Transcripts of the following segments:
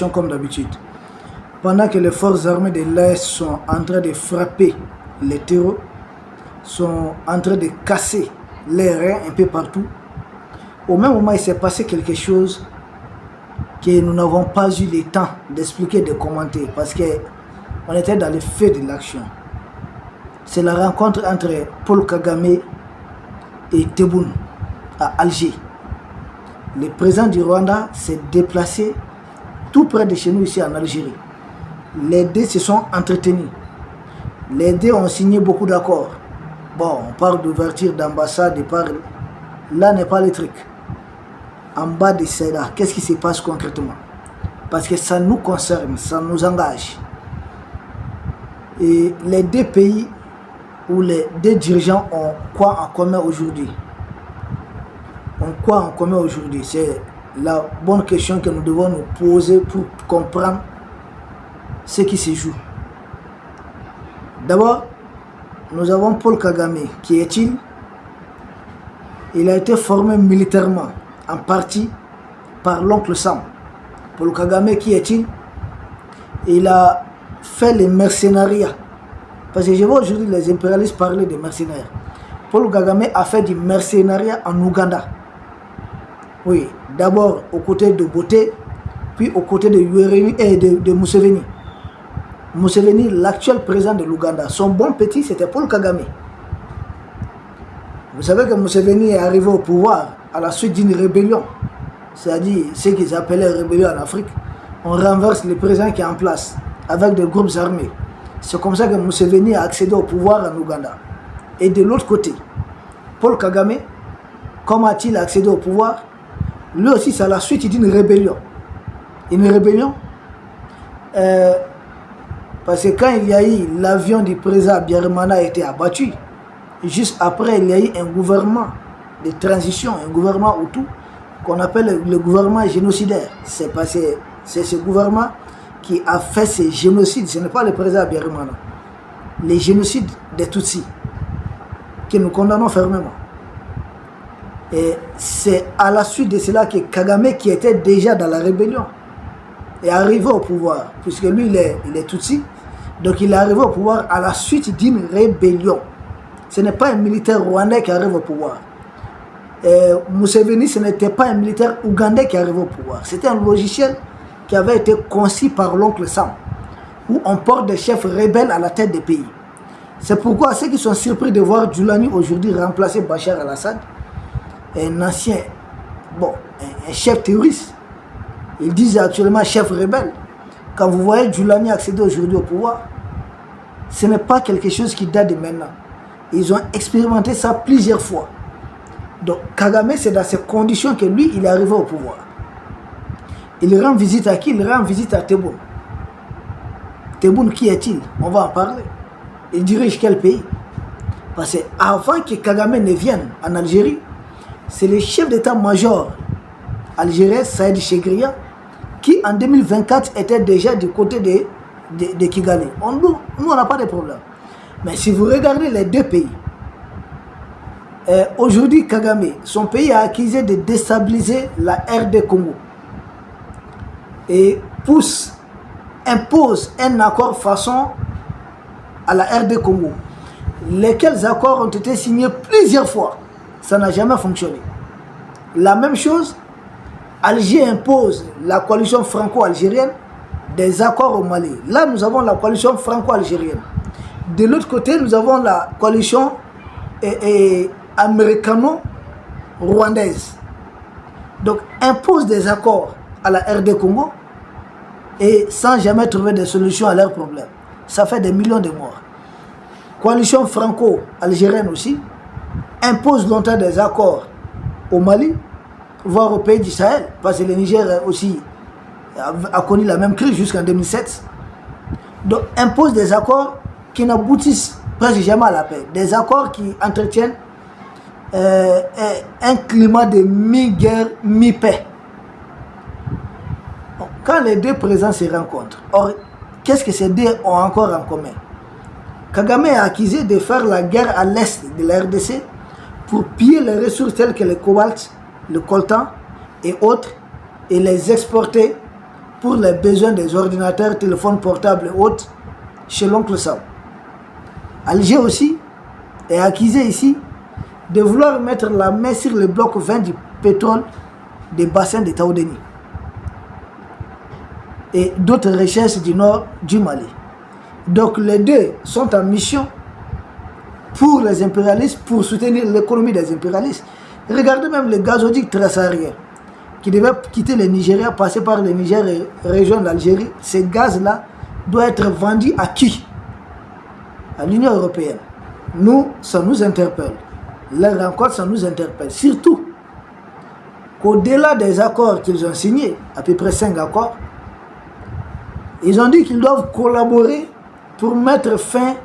comme d'habitude. Pendant que les forces armées de l'Est sont en train de frapper les terreaux, sont en train de casser les reins un peu partout, au même moment il s'est passé quelque chose que nous n'avons pas eu le temps d'expliquer, de commenter, parce qu'on était dans le feu de l'action. C'est la rencontre entre Paul Kagame et Tebboune à Alger. Le président du Rwanda s'est déplacé tout près de chez nous ici en Algérie. Les deux se sont entretenus. Les deux ont signé beaucoup d'accords. Bon, on parle d'ouverture d'ambassade, là n'est pas le truc. En bas de cela, qu'est-ce qui se passe concrètement? Parce que ça nous concerne, ça nous engage. Et les deux pays où les deux dirigeants ont quoi en commun aujourd'hui? Quoi en commun aujourd'hui? C'est la bonne question que nous devons nous poser pour comprendre ce qui se joue. D'abord, nous avons Paul Kagame. Qui est-il? Il a été formé militairement, en partie, par l'oncle Sam. Paul Kagame, qui est-il? Il a fait les mercenariats. Parce que je vois aujourd'hui les impérialistes parler de mercenaires. Paul Kagame a fait du mercenariat en Ouganda. Oui, d'abord aux côtés de Boté, puis aux côtés de Yoweri et de Museveni. Museveni, l'actuel président de l'Ouganda, son bon petit, c'était Paul Kagame. Vous savez que Museveni est arrivé au pouvoir à la suite d'une rébellion, c'est-à-dire ce qu'ils appelaient rébellion en Afrique. On renverse le président qui est en place avec des groupes armés. C'est comme ça que Museveni a accédé au pouvoir en Ouganda. Et de l'autre côté, Paul Kagame, comment a-t-il accédé au pouvoir? Lui aussi, c'est à la suite d'une rébellion. Une rébellion parce que quand il y a eu l'avion du président Habyarimana a été abattu, juste après, il y a eu un gouvernement de transition, un gouvernement Hutu, qu'on appelle le gouvernement génocidaire. C'est ce gouvernement qui a fait ces génocides. Ce n'est pas le président Habyarimana. Les génocides des Tutsis, que nous condamnons fermement. Et c'est à la suite de cela que Kagame, qui était déjà dans la rébellion, est arrivé au pouvoir, puisque lui, il est Tutsi. Donc il est arrivé au pouvoir à la suite d'une rébellion. Ce n'est pas un militaire rwandais qui arrive au pouvoir. Museveni, ce n'était pas un militaire ougandais qui arrive au pouvoir. C'était un logiciel qui avait été conçu par l'oncle Sam, où on porte des chefs rebelles à la tête des pays. C'est pourquoi ceux qui sont surpris de voir Djoulani aujourd'hui remplacer Bachar al-Assad, un ancien, un chef terroriste, ils disent actuellement chef rebelle. Quand vous voyez Djoulani accéder aujourd'hui au pouvoir, ce n'est pas quelque chose qui date de maintenant. Ils ont expérimenté ça plusieurs fois. Donc Kagame, c'est dans ces conditions que lui, il est arrivé au pouvoir. Il rend visite à qui? Il rend visite à Tebboune. Tebboune, qui est-il? On va en parler. Il dirige quel pays? Parce qu'avant que Kagame ne vienne en Algérie, c'est le chef d'état-major algérien, Saïd Chegria, qui en 2024 était déjà du côté de Kigali. Nous, on n'a pas de problème. Mais si vous regardez les deux pays, aujourd'hui Kagame, son pays a accusé de déstabiliser la RD Congo et impose un accord façon à la RD Congo. Lesquels accords ont été signés plusieurs fois. Ça n'a jamais fonctionné. La même chose, Alger impose la coalition franco-algérienne des accords au Mali. Là, nous avons la coalition franco-algérienne. De l'autre côté, nous avons la coalition américano-rwandaise. Donc, impose des accords à la RD Congo et sans jamais trouver des solutions à leurs problèmes. Ça fait des millions de morts. Coalition franco-algérienne aussi impose longtemps des accords au Mali, voire au pays du Sahel, parce que le Niger aussi a connu la même crise jusqu'en 2007. Donc impose des accords qui n'aboutissent presque jamais à la paix. Des accords qui entretiennent un climat de mi-guerre, mi-paix. Quand les deux présents se rencontrent, or, qu'est-ce que ces deux ont encore en commun? Kagame a accusé de faire la guerre à l'est de la RDC pour piller les ressources telles que le cobalt, le coltan et autres, et les exporter pour les besoins des ordinateurs, téléphones portables et autres chez l'oncle Sam. Alger aussi est accusé ici de vouloir mettre la main sur le bloc 20 du pétrole des bassins de Taoudeni et d'autres richesses du nord du Mali. Donc les deux sont en mission pour les impérialistes, pour soutenir l'économie des impérialistes. Regardez même le gazoduc transsaharien qui devait quitter le Nigeria, passer par le Niger et rejoindre l'Algérie. Ces gaz-là doivent être vendus à qui? À l'Union européenne. Nous, ça nous interpelle. Leur rencontre, ça nous interpelle. Surtout qu'au-delà des accords qu'ils ont signés, à peu près 5 accords, ils ont dit qu'ils doivent collaborer pour mettre fin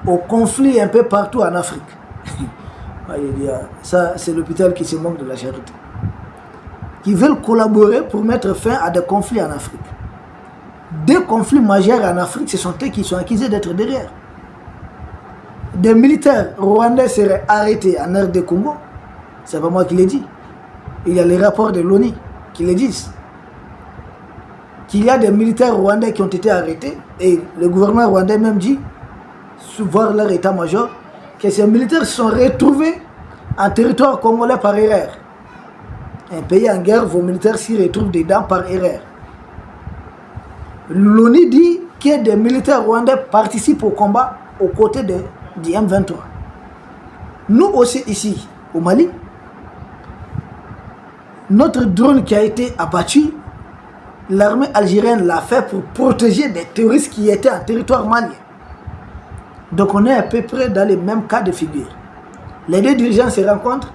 au conflit un peu partout en Afrique. Ça, c'est l'hôpital qui se moque de la charité. Qui veulent collaborer pour mettre fin à des conflits en Afrique. Des conflits majeurs en Afrique, ce sont eux qui sont accusés d'être derrière. Des militaires rwandais seraient arrêtés en RD Congo. C'est pas moi qui l'ai dit. Il y a les rapports de l'ONU qui le disent. Qu'il y a des militaires rwandais qui ont été arrêtés et le gouvernement rwandais même dit, voir leur état-major, que ces militaires se sont retrouvés en territoire congolais par erreur. Un pays en guerre, vos militaires s'y retrouvent dedans par erreur. L'ONU dit que des militaires rwandais participent au combat aux côtés du M23. Nous aussi ici, au Mali, notre drone qui a été abattu, l'armée algérienne l'a fait pour protéger des terroristes qui étaient en territoire malien. Donc on est à peu près dans les mêmes cas de figure. Les deux dirigeants se rencontrent,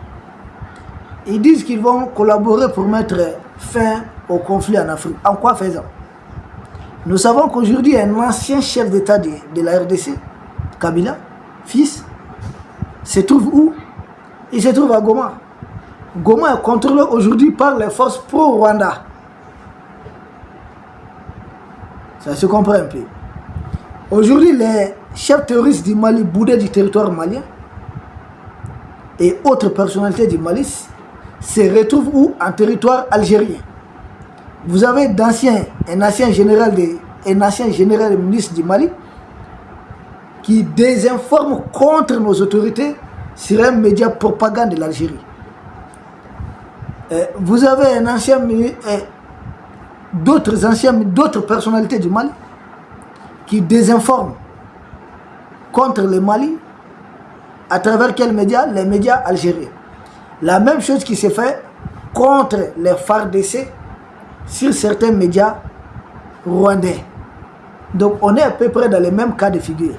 ils disent qu'ils vont collaborer pour mettre fin au conflit en Afrique. En quoi faisant? Nous savons qu'aujourd'hui, un ancien chef d'État de la RDC, Kabila, fils, se trouve où? Il se trouve à Goma. Goma est contrôlé aujourd'hui par les forces pro-Rwanda. Ça se comprend un peu. Aujourd'hui, les chefs terroristes du Mali, boudés du territoire malien, et autres personnalités du Mali, se retrouvent où? En territoire algérien. Vous avez un ancien général et ministre du Mali qui désinforme contre nos autorités sur un média propagande de l'Algérie. Vous avez un ancien d'autres personnalités du Mali qui désinforment contre le Mali à travers quels médias? Les médias algériens. La même chose qui se fait contre les FARDC sur certains médias rwandais. Donc on est à peu près dans les mêmes cas de figure.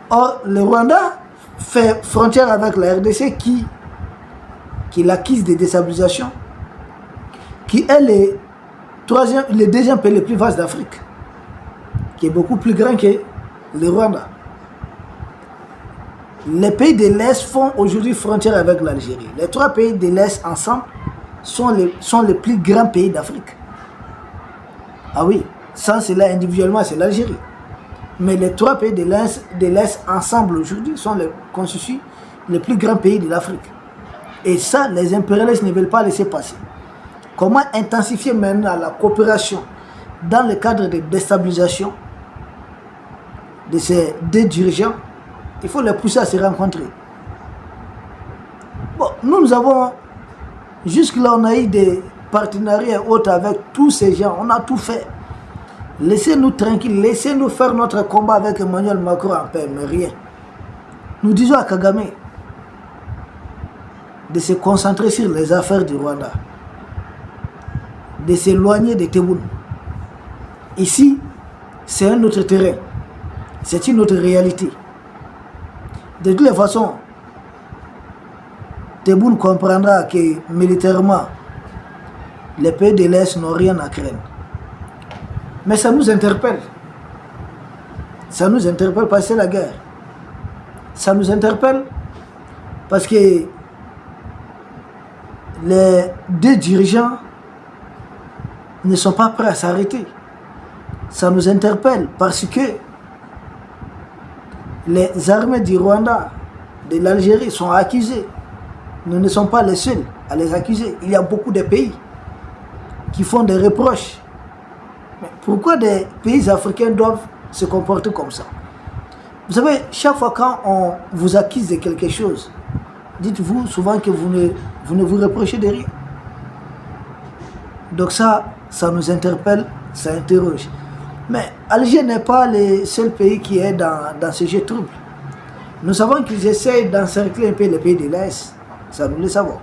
Or, le Rwanda fait frontière avec la RDC qui l'accuse de déstabilisation, qui est le deuxième pays le plus vaste d'Afrique, qui est beaucoup plus grand que le Rwanda. Les pays de l'Est font aujourd'hui frontière avec l'Algérie. Les trois pays de l'Est ensemble sont les plus grands pays d'Afrique. Ah oui, sans cela individuellement, c'est l'Algérie. Mais les trois pays de l'Est ensemble aujourd'hui constituent les plus grands pays de l'Afrique. Et ça, les impérialistes ne veulent pas laisser passer. Comment intensifier maintenant la coopération dans le cadre de déstabilisation de ces deux dirigeants? Il faut les pousser à se rencontrer. Bon, nous avons, jusque-là, on a eu des partenariats autres avec tous ces gens. On a tout fait. Laissez-nous tranquilles, laissez-nous faire notre combat avec Emmanuel Macron en paix, mais rien. Nous disons à Kagame de se concentrer sur les affaires du Rwanda, de s'éloigner de Tebboune. Ici, c'est un autre terrain, c'est une autre réalité. De toutes les façons, Tebboune comprendra que militairement, les pays de l'Est n'ont rien à craindre. Mais ça nous interpelle. Ça nous interpelle parce que c'est la guerre. Ça nous interpelle parce que les deux dirigeants ne sont pas prêts à s'arrêter. Ça nous interpelle parce que les armées du Rwanda, de l'Algérie sont accusées. Nous ne sommes pas les seuls à les accuser. Il y a beaucoup de pays qui font des reproches Mais pourquoi des pays africains doivent se comporter comme ça? Vous savez, chaque fois quand on vous accuse de quelque chose, dites-vous souvent que vous ne vous reprochez de rien. Donc ça nous interpelle, ça interroge. Mais Alger n'est pas le seul pays qui est dans ce jeu trouble. Nous savons qu'ils essayent d'encercler un peu les pays de l'Est. Ça, nous le savons.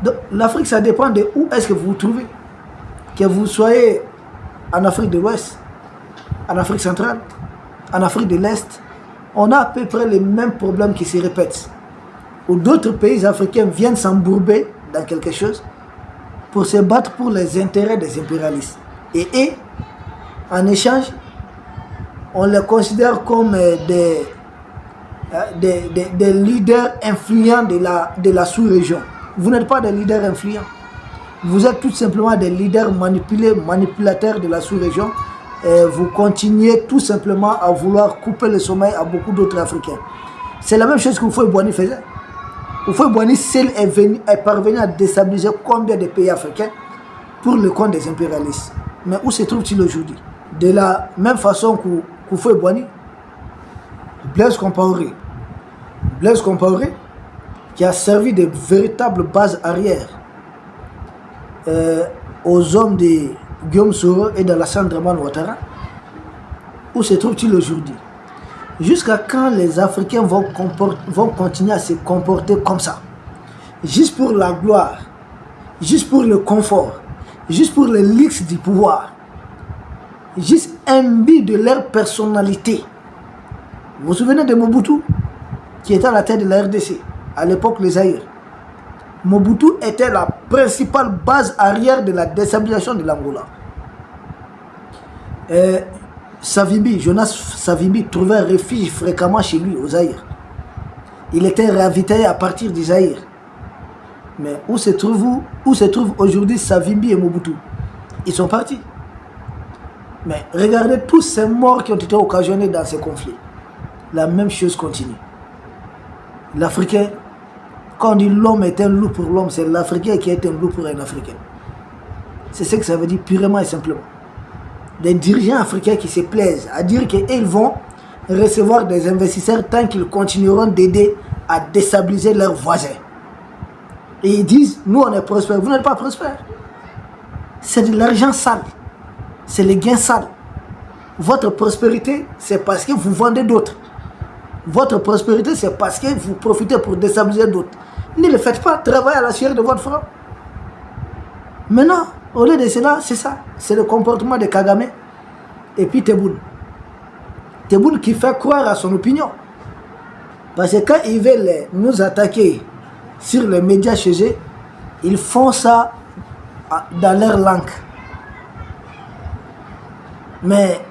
Donc l'Afrique, ça dépend de où est-ce que vous vous trouvez. Que vous soyez en Afrique de l'Ouest, en Afrique centrale, en Afrique de l'Est, on a à peu près les mêmes problèmes qui se répètent. Où d'autres pays africains viennent s'embourber dans quelque chose pour se battre pour les intérêts des impérialistes. Et en échange, on les considère comme des leaders influents de la sous-région. Vous n'êtes pas des leaders influents. Vous êtes tout simplement des leaders manipulateurs de la sous-région. Vous continuez tout simplement à vouloir couper le sommeil à beaucoup d'autres Africains. C'est la même chose que Houphouët-Boigny faisait. Houphouët-Boigny seul est parvenu à déstabiliser combien de pays africains pour le compte des impérialistes. Mais où se trouve-t-il aujourd'hui? De la même façon qu'Houphouët-Boigny, Blaise Compaoré, qui a servi de véritable base arrière aux hommes de Guillaume Soro et d'Alassane Dramane Ouattara. Où se trouve-t-il aujourd'hui? Jusqu'à quand les Africains vont continuer à se comporter comme ça? Juste pour la gloire, juste pour le confort, juste pour le luxe du pouvoir, juste imbus de leur personnalité. Vous vous souvenez de Mobutu, qui était à la tête de la RDC, à l'époque le Zaïre. Mobutu était la principale base arrière de la déstabilisation de l'Angola. Jonas Savimbi trouvait refuge fréquemment chez lui, au Zaïre. Il était ravitaillé à partir du Zaïre. Mais où se trouvent aujourd'hui Savimbi et Mobutu? Ils sont partis. Mais regardez tous ces morts qui ont été occasionnés dans ces conflits. La même chose continue. L'Africain, quand on dit l'homme est un loup pour l'homme, c'est l'Africain qui est un loup pour un Africain. C'est ce que ça veut dire purement et simplement. Des dirigeants africains qui se plaisent à dire qu'ils vont recevoir des investisseurs tant qu'ils continueront d'aider à déstabiliser leurs voisins. Et ils disent, nous on est prospères, vous n'êtes pas prospères. C'est de l'argent sale. C'est les gains sales. Votre prospérité, c'est parce que vous vendez d'autres. Votre prospérité, c'est parce que vous profitez pour déstabiliser d'autres. Ne le faites pas, travaillez à la sueur de votre front. Maintenant, au lieu de cela, c'est ça. C'est le comportement de Kagame et puis Tebboune. Tebboune qui fait croire à son opinion. Parce que quand ils veulent nous attaquer sur les médias chez eux, ils font ça dans leur langue. Mais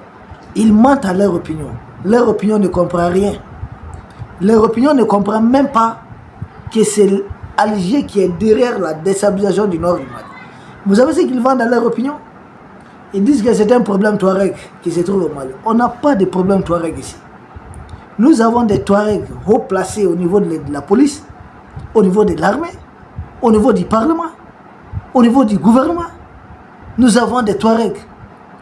ils mentent à leur opinion. Leur opinion ne comprend rien. Leur opinion ne comprend même pas que c'est Alger qui est derrière la déstabilisation du nord du Mali. Vous savez ce qu'ils vendent dans leur opinion? Ils disent que c'est un problème Touareg qui se trouve au Mali. On n'a pas de problème Touareg ici. Nous avons des Touaregs haut placés au niveau de la police, au niveau de l'armée, au niveau du Parlement, au niveau du gouvernement. Nous avons des Touaregs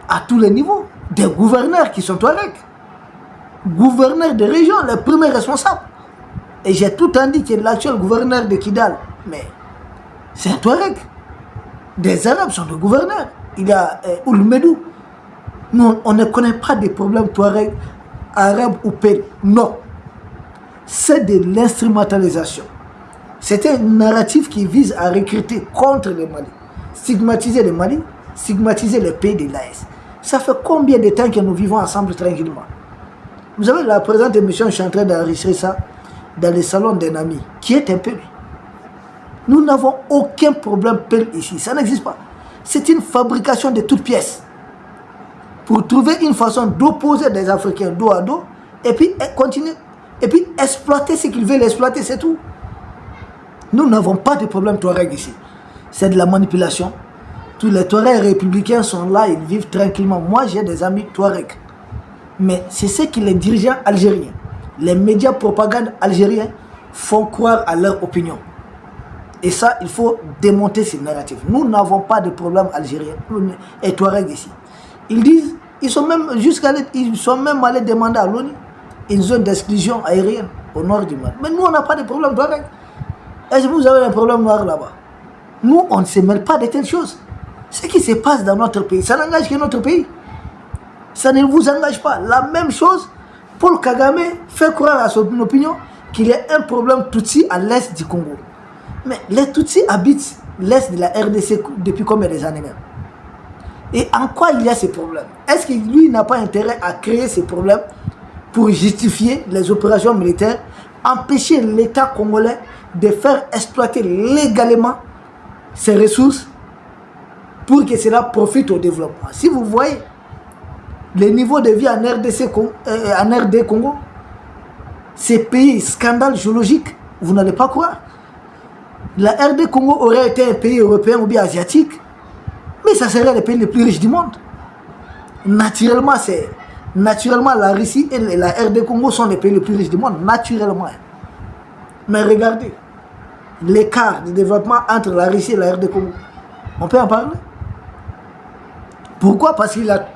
à tous les niveaux, des gouverneurs qui sont Touaregs, gouverneurs de région, les premiers responsables. Et j'ai tout indiqué que l'actuel gouverneur de Kidal, mais c'est un Touareg. Des Arabes sont des gouverneurs. Il y a Oulmedou. Non, on ne connaît pas des problèmes Touareg, Arabes ou Pel. Non. C'est de l'instrumentalisation. C'est un narratif qui vise à recruter contre le Mali, stigmatiser le Mali, stigmatiser les pays de l'AES. Ça fait combien de temps que nous vivons ensemble tranquillement? Vous savez, la présente émission, je suis en train d'enregistrer ça dans le salon d'un ami qui est un Pel. Nous n'avons aucun problème Pel ici, ça n'existe pas. C'est une fabrication de toutes pièces pour trouver une façon d'opposer des Africains dos à dos et puis continuer et puis exploiter ce qu'ils veulent exploiter, c'est tout. Nous n'avons pas de problème Touareg ici. C'est de la manipulation. Tous les Touaregs républicains sont là, ils vivent tranquillement. Moi, j'ai des amis Touareg. Mais c'est ce que les dirigeants algériens, les médias propagande algériens font croire à leur opinion. Et ça, il faut démonter ces narratifs. Nous n'avons pas de problème algérien et Touareg ici. Ils disent, ils sont même allés demander à l'ONU une zone d'exclusion aérienne au nord du Mali. Mais nous, on n'a pas de problème avec. Est-ce que vous avez un problème noir là-bas? Nous, on ne se mêle pas de telles choses. Ce qui se passe dans notre pays, ça n'engage que notre pays. Ça ne vous engage pas. La même chose, Paul Kagame fait croire à son opinion qu'il y a un problème Tutsi à l'est du Congo. Mais les Tutsis habitent l'est de la RDC depuis combien d'années même? Et en quoi il y a ces problèmes? Est-ce que lui n'a pas intérêt à créer ces problèmes pour justifier les opérations militaires, empêcher l'État congolais de faire exploiter légalement ses ressources pour que cela profite au développement? Si vous voyez le niveau de vie en RD Congo, ces pays scandale géologique, vous n'allez pas croire. La RD Congo aurait été un pays européen ou bien asiatique, mais ça serait le pays le plus riche du monde. Naturellement, la Russie et la RD Congo sont les pays les plus riches du monde, naturellement. Mais regardez, l'écart de développement entre la Russie et la RD Congo, on peut en parler? Pourquoi? Parce qu'il a,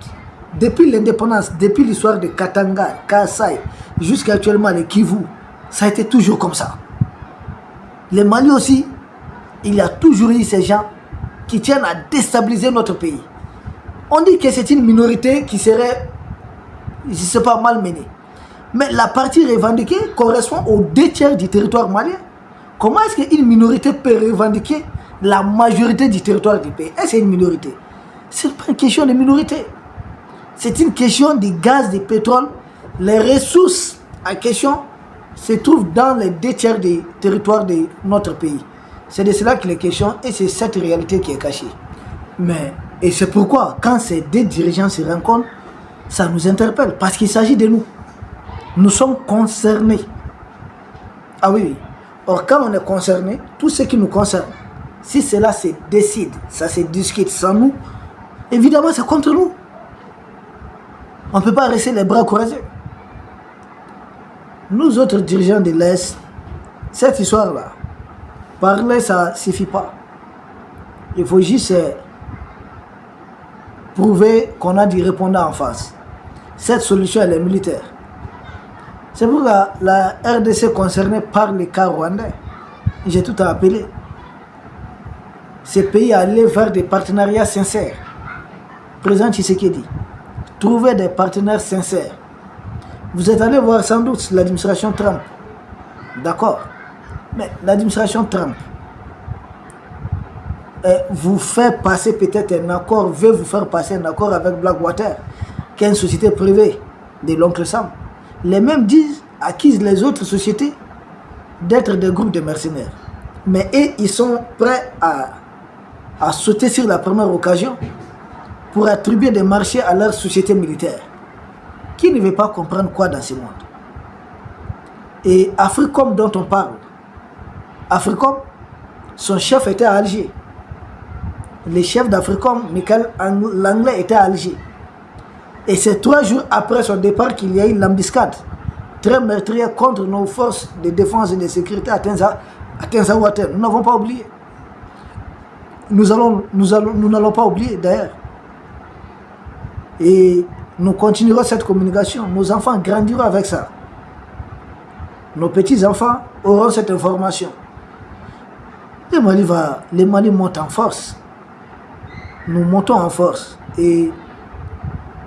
depuis l'indépendance, depuis l'histoire de Katanga, Kasai, jusqu'à actuellement le Kivu, ça a été toujours comme ça. Le Mali aussi, il y a toujours eu ces gens qui tiennent à déstabiliser notre pays. On dit que c'est une minorité qui serait, je ne sais pas, malmenée. Mais la partie revendiquée correspond aux 2/3 du territoire malien. Comment est-ce qu'une minorité peut revendiquer la majorité du territoire du pays? Est-ce que c'est une minorité? Ce n'est pas une question de minorité. C'est une question de gaz, de pétrole. Les ressources en question se trouvent dans les 2/3 du territoire de notre pays. C'est de cela qu'il est question et c'est cette réalité qui est cachée. Et c'est pourquoi, quand ces deux dirigeants se rencontrent, ça nous interpelle parce qu'il s'agit de nous. Nous sommes concernés. Ah oui. Or, quand on est concerné, tout ce qui nous concerne, si cela se décide, ça se discute sans nous, évidemment, c'est contre nous. On ne peut pas rester les bras croisés. Nous autres dirigeants de l'Est, cette histoire-là, parler, ça ne suffit pas. Il faut juste prouver qu'on a du répondant en face. Cette solution, elle est militaire. C'est pourquoi la RDC concernée par le cas rwandais, j'ai tout à appeler. Ces pays allaient vers des partenariats sincères. Président Tshisekedi, trouver des partenaires sincères. Vous êtes allé voir sans doute l'administration Trump. D'accord. Mais l'administration Trump vous fait passer peut-être un accord, veut vous faire passer un accord avec Blackwater, qui est une société privée de l'oncle Sam. Les mêmes accusent les autres sociétés d'être des groupes de mercenaires. Mais eux, ils sont prêts à sauter sur la première occasion pour attribuer des marchés à leur société militaire. Qui ne veut pas comprendre quoi dans ce monde? Et Africom dont on parle, Africom, son chef était à Alger. Le chef d'Africom, Michael Langlais, était à Alger. Et c'est 3 jours après son départ qu'il y a eu l'embuscade très meurtrière contre nos forces de défense et de sécurité à Tenzawater. Nous n'avons pas oublié. Nous n'allons pas oublier d'ailleurs. Et nous continuerons cette communication. Nos enfants grandiront avec ça. Nos petits-enfants auront cette information. Le Mali monte en force. Nous montons en force. Et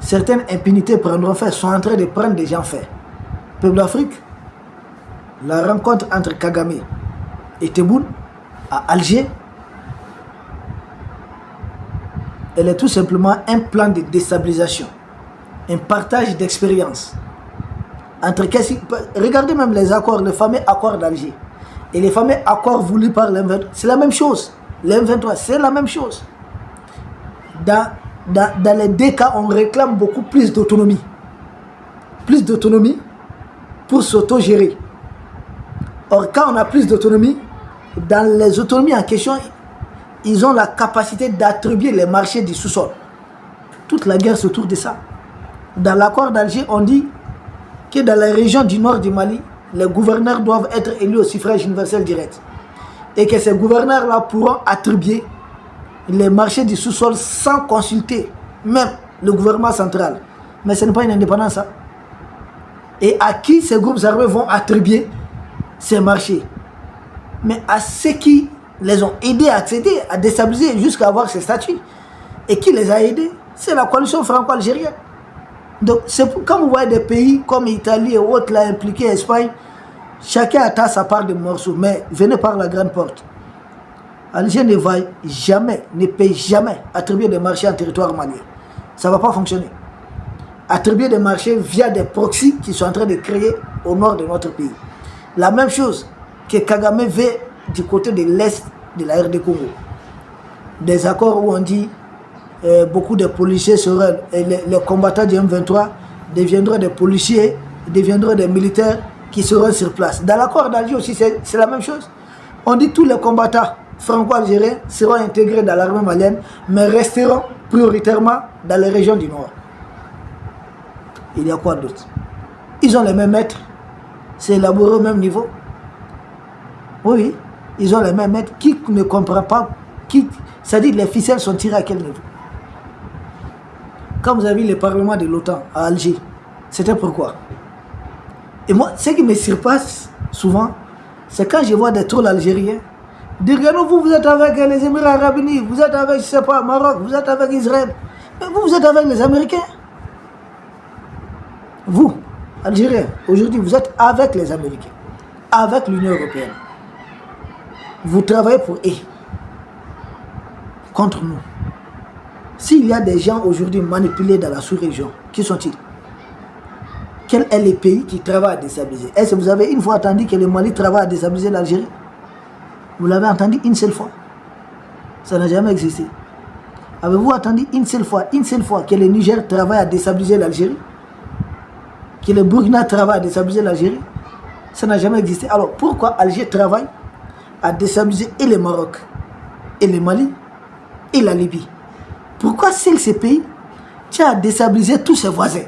certaines impunités prendront fait, sont en train de prendre des gens faits. Peuple d'Afrique, la rencontre entre Kagame et Tebboune à Alger, elle est tout simplement un plan de déstabilisation, un partage d'expérience. Regardez même les accords, les fameux accords d'Alger et les fameux accords voulus par l'M23, c'est la même chose. L'M23, c'est la même chose. Dans les deux cas, on réclame beaucoup plus d'autonomie. Plus d'autonomie pour s'auto-gérer. Or, quand on a plus d'autonomie, dans les autonomies en question, ils ont la capacité d'attribuer les marchés du sous-sol. Toute la guerre se tourne de ça. Dans l'accord d'Alger, on dit que dans les régions du nord du Mali, les gouverneurs doivent être élus au suffrage universel direct. Et que ces gouverneurs-là pourront attribuer les marchés du sous-sol sans consulter même le gouvernement central. Mais ce n'est pas une indépendance. Ça. Et à qui ces groupes armés vont attribuer ces marchés? Mais à ceux qui les ont aidés à accéder, à déstabiliser jusqu'à avoir ces statuts. Et qui les a aidés? C'est la coalition franco-algérienne. Donc, quand vous voyez des pays comme l'Italie et autres là impliqués, Espagne, chacun attend sa part de morceaux. Mais venez par la grande porte. Alger ne va jamais, ne paye jamais attribuer des marchés en territoire malien. Ça ne va pas fonctionner. Attribuer des marchés via des proxys qui sont en train de créer au nord de notre pays. La même chose que Kagame veut du côté de l'est de la RD Congo. Des accords où on dit beaucoup de policiers seraient, les combattants du M23 deviendront des policiers, deviendront des militaires qui seront sur place. Dans l'accord d'Alger aussi, c'est la même chose. On dit que tous les combattants franco-algériens seront intégrés dans l'armée malienne, mais resteront prioritairement dans les régions du Nord. Il y a quoi d'autre? Ils ont les mêmes maîtres, c'est élaboré au même niveau. Oui, ils ont les mêmes maîtres. Qui ne comprend pas, c'est-à-dire les ficelles sont tirées à quel niveau? Quand vous avez vu le parlement de l'OTAN à Alger, c'était pourquoi? Et moi, ce qui me surpasse souvent, c'est quand je vois des trolls algériens dire que non, vous êtes avec les Émirats Arabes Unis, vous êtes avec, je sais pas, Maroc, vous êtes avec Israël. Mais vous êtes avec les Américains. Vous, Algériens, aujourd'hui, vous êtes avec les Américains, avec l'Union européenne. Vous travaillez pour eux, contre nous. S'il y a des gens aujourd'hui manipulés dans la sous-région, qui sont-ils? Quel est le pays qui travaille à déstabiliser? Est-ce que vous avez une fois entendu que le Mali travaille à déstabiliser l'Algérie? Vous l'avez entendu une seule fois? Ça n'a jamais existé. Avez-vous entendu une seule fois que le Niger travaille à déstabiliser l'Algérie? Que le Burkina travaille à déstabiliser l'Algérie? Ça n'a jamais existé. Alors pourquoi Alger travaille à déstabiliser et le Maroc, et le Mali, et la Libye? Pourquoi seul ces pays tient à déstabiliser tous ses voisins?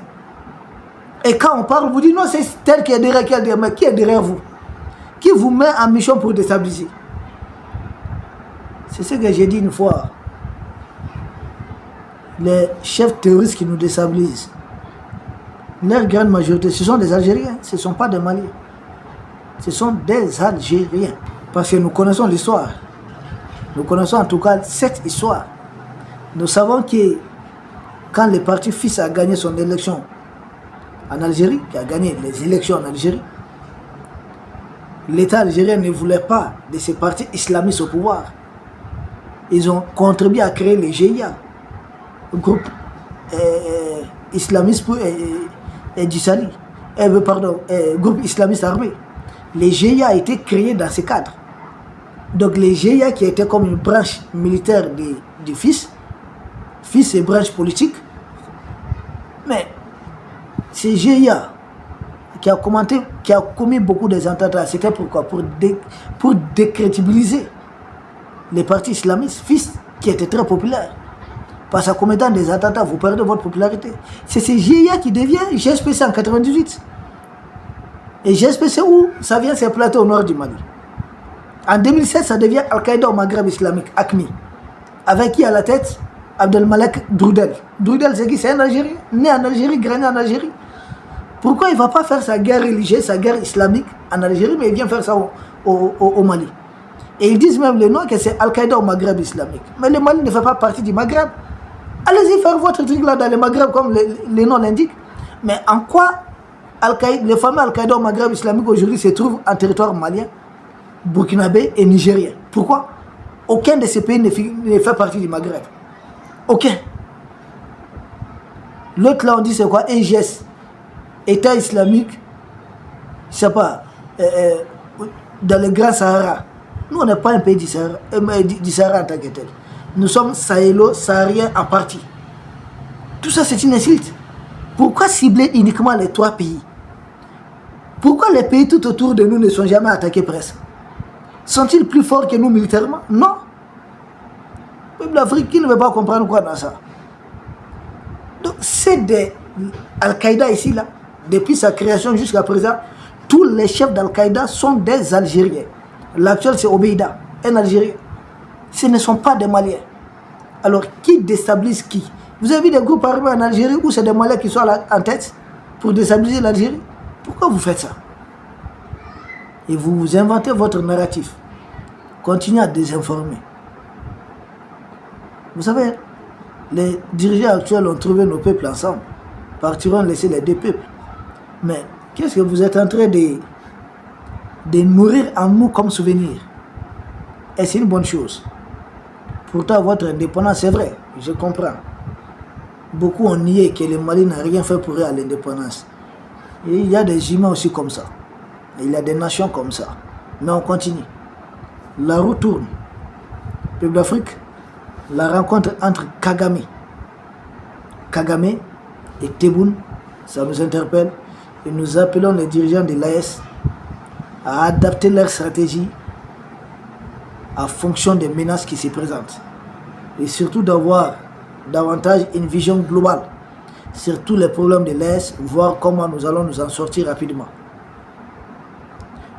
Et quand on parle, vous dites non, c'est tel qui est derrière, qui est derrière, mais qui est derrière vous? Qui vous met en mission pour déstabiliser? C'est ce que j'ai dit une fois. Les chefs terroristes qui nous déstabilisent, leur grande majorité, ce sont des Algériens, ce ne sont pas des Maliens. Ce sont des Algériens. Parce que nous connaissons l'histoire. Nous connaissons en tout cas cette histoire. Nous savons que quand le parti FIS a gagné son élection en Algérie, qui a gagné les élections en Algérie, l'État algérien ne voulait pas de ces partis islamistes au pouvoir. Ils ont contribué à créer le GIA, le groupe islamiste du Sali, groupe islamiste armé. Le GIA a été créé dans ce cadre. Donc le GIA qui était comme une branche militaire du FIS est branche politique. Mais ce GIA qui a commis beaucoup des attentats, c'était pourquoi? Pour décrédibiliser les partis islamistes, FIS qui était très populaire. Parce qu'en commettant des attentats, vous perdez votre popularité. C'est ce GIA qui devient GSPC en 98. Et GSPC où? Ça vient s'implanter au nord du Mali. En 2007, ça devient Al-Qaïda au Maghreb islamique, ACMI. Avec qui à la tête? Abdelmalek Droudel. Droudel, c'est qui? C'est un Algérien, né en Algérie, grandi en Algérie. Pourquoi il ne va pas faire sa guerre religieuse, sa guerre islamique en Algérie, mais il vient faire ça au Mali? Et ils disent même le nom que c'est Al-Qaïda au Maghreb islamique. Mais le Mali ne fait pas partie du Maghreb. Allez-y faire votre truc là dans le Maghreb comme le nom l'indique. Mais en quoi le fameux Al-Qaïda au Maghreb islamique aujourd'hui se trouve en territoire malien, burkinabé et nigérien? Pourquoi? Aucun de ces pays ne fait partie du Maghreb. Aucun. L'autre là on dit c'est quoi? EGS, État islamique, je sais pas, dans le Grand Sahara. Nous on n'est pas un pays du Sahara en tant que tel. Nous sommes sahélo-sahariens en partie. Tout ça c'est une insulte. Pourquoi cibler uniquement les 3 pays? Pourquoi les pays tout autour de nous ne sont jamais attaqués presque? Sont-ils plus forts que nous militairement? Non. Même l'Afrique qui ne veut pas comprendre quoi dans ça. Donc c'est des Al-Qaïda ici là, depuis sa création jusqu'à présent, tous les chefs d'Al-Qaïda sont des Algériens. L'actuel c'est Obeida, un Algérien. Ce ne sont pas des Maliens. Alors qui déstabilise qui? Vous avez vu des groupes armés en Algérie où c'est des Maliens qui sont en tête pour déstabiliser l'Algérie? Pourquoi vous faites ça? Et vous inventez votre narratif. Continuez à désinformer. Vous savez, les dirigeants actuels ont trouvé nos peuples ensemble. Partiront laisser les deux peuples. Mais qu'est-ce que vous êtes en train de nourrir en nous comme souvenir? Et c'est une bonne chose. Pourtant, votre indépendance, c'est vrai, je comprends. Beaucoup ont nié que le Mali n'a rien fait pour eux à l'indépendance. Et il y a des humains aussi comme ça. Et il y a des nations comme ça. Mais on continue. La roue tourne. Peuple d'Afrique, la rencontre entre Kagame et Tebboune, ça nous interpelle. Et nous appelons les dirigeants de l'AES à adapter leur stratégie en fonction des menaces qui se présentent. Et surtout d'avoir davantage une vision globale sur tous les problèmes de l'AES, voir comment nous allons nous en sortir rapidement.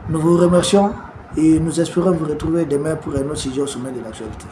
Nous vous remercions et nous espérons vous retrouver demain pour un autre sujet au sommet de l'actualité.